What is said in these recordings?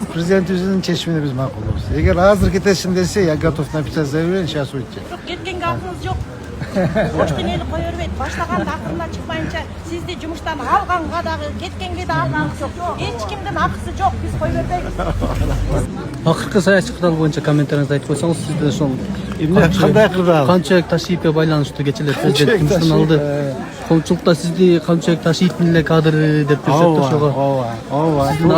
Президентибиздин чечимине биз макулбуз. Эгер азыр кетесин десе, я готов написать заявление, сейчас уйти. Жоқ, кеткенге ақылыңыз жоқ. Оштың елі қоя бермейді. Баштаған ақырына шықпайынша, сізді жұмыштан алғанға дағы, кеткенге де алғаныңыз жоқ. Ешкімдің ақысы жоқ, біз қоя бермейміз. Акыркы саясий кырдаал боюнча комментарийиңизди айтып койсоңуз, сизде ошол Кандай кырдаал? Канчалык ташийипке байланыштуу кечелер президент жумуштан алды. Коомчулукта сизди канчалык ташийиптин эле кадры деп көрсөттү ошого. Ооба. Азыр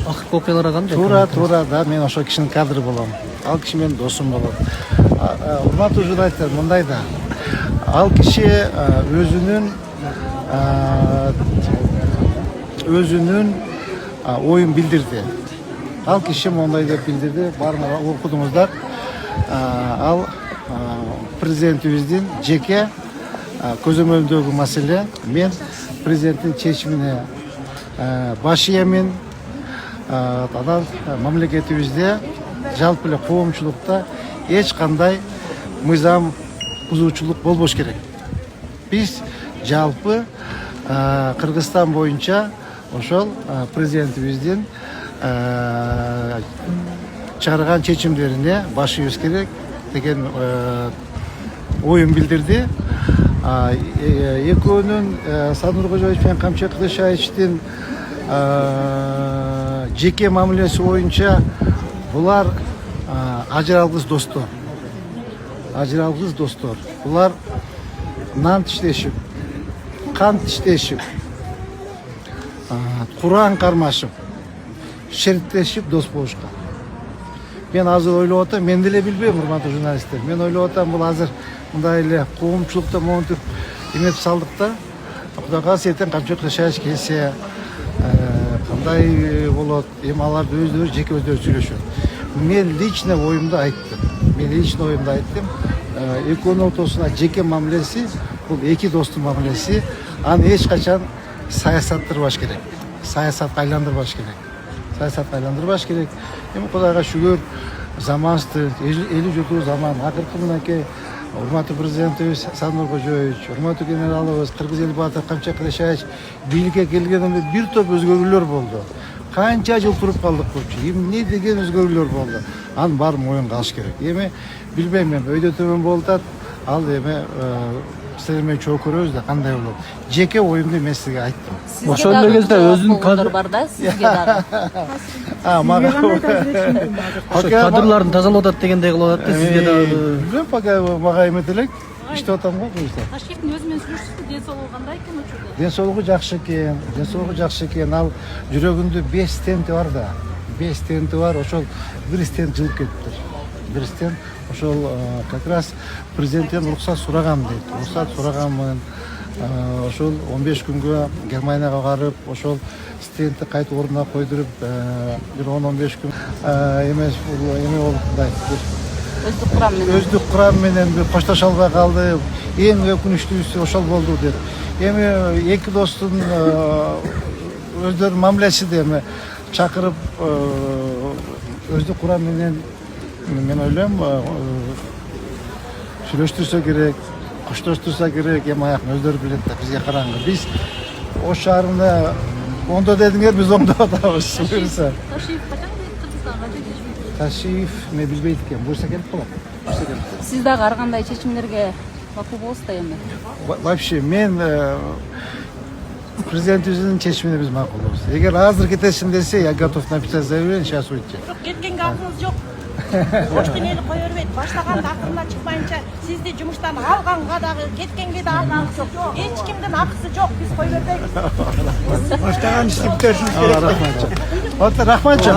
акыркы окуялар кандай? Туура, да, мен ошол кишинин кадры болом. Ал киши менин досум болот. Урматтуу журналисттер, мындай да. Ал киши өзүнүн оюн билдирди. Ал киши мондай деп билдирди, баарыңар окудуңуздар. Ал президентибиздин жеке көзөмөлүндөгү маселе. Мен президенттин чечимине баш ийемин. Анан мамлекетибизде жалпы эле коомчулукта эч кандай мыйзам бузуучулук болбош керек. Биз жалпы Кыргызстан боюнча ошол президентибиздин чыгарган чечимдерине баш ийүүбүз керек деген оюн билдирди. Экөөнүн Садыр Кожоевич менен Камчы Кылычбаевичтин жеке мамилеси боюнча булар ажыралгыс достор. Булар нан тиштешип, кан тиштешип, Куран кармашып, шерттешип дос болушкан. Мен азыр ойлоп атам, мен деле билбейм, урматтуу журналисттер. Мен ойлоп атам, бул азыр мындай эле коомчулукта монтип эметип салдык да. Кудайга калса эртең Камчы Кылычбаевич келсе, кандай болот? Эми алар өздөрү жеке өздөрү сүйлөшөт. Мен лично оюмду айттым. Экөөнүн ортосуна жеке мамилеси, бул эки достун мамилеси. Аны эч качан саясаттырбаш керек. Саясатка айландырбаш керек. Эми Кудайга шүгүр, заманыбызды, эли журтубуз заман. Акыркы мынакей урматтуу президентибиз Садыр Кожоевич, урматтуу генералыбыз Кыргыз эл баатыры Камчы Кылычбаевич бийликке келгенде бир топ өзгөрүүлөр болду. Канча жыл туруп калдык болчу. Эмне деген өзгөрүүлөр болду. Анын баарын моюнга алыш керек. Эми билбейм мен, өйдө төмөн болуп атат. Ал эми силер менен чогуу көрөбүз да кандай болот. Жеке оюмду мен сизге айттым. Ошол эле кезде өзүнүн Болдор бар да, сизге дагы. кадрларын тазалап атат дегендей кылып атат да сизге дагы. Билбейм, пока мага эметип элек. Иштеп атам го буюрса. Ташкенттин өзү менен сүйлөшүпсүз, ден соолугу кандай экен учурда? Ден соолугу жакшы экен. Ал жүрөгүндө 5 стенти бар да. 5 стенти бар, ошол бир стент жылып кетиптир. Бир стент ошол как раз президенттен уруксат сурагам дейт. Уруксат сураганмын. Ошол 15 күнгө Германияга барып, ошол стентти кайта ордуна койдуруп, бир 10-15 күн эме болуп мындай. Өздүк курам менен бир коштошо албай калды. Эң өкүнүчтүүсү ошол болду деп. Эми эки достун өздөрүнүн мамилеси да эми чакырып өздүк курам менен мен ойлойм сүйлөштүрсө керек, коштоштурса керек. Эми аягын өздөрү билет да, бизге караңгы. Биз Ош шаарында ондо дедиңер, биз оңдоп атабыз. Буюрса. Ташиев качан Кыргызстанга келишти? Ташиев мен билбейт экен. Буюрса келип калат. Сиз дагы ар кандай чечимдерге макул болосуз да эми? Вообще мен президентибиздин чечимине биз макулбуз. Эгер азыр кетесин десе, я готов написать заявление, сейчас уйти. Жоқ, кеткенге ақылыңыз жоқ. Оштың елі қоя бермейді. Баштаған ақырына шықпайынша, сізді жұмыштан алғанға дағы, кеткенге де алғаныңыз жоқ. Ешкімдің ақысы жоқ, біз қоя бермейміз. Баштаған ішті бітерсіңіз керек. Рахматчы. Рахматчы.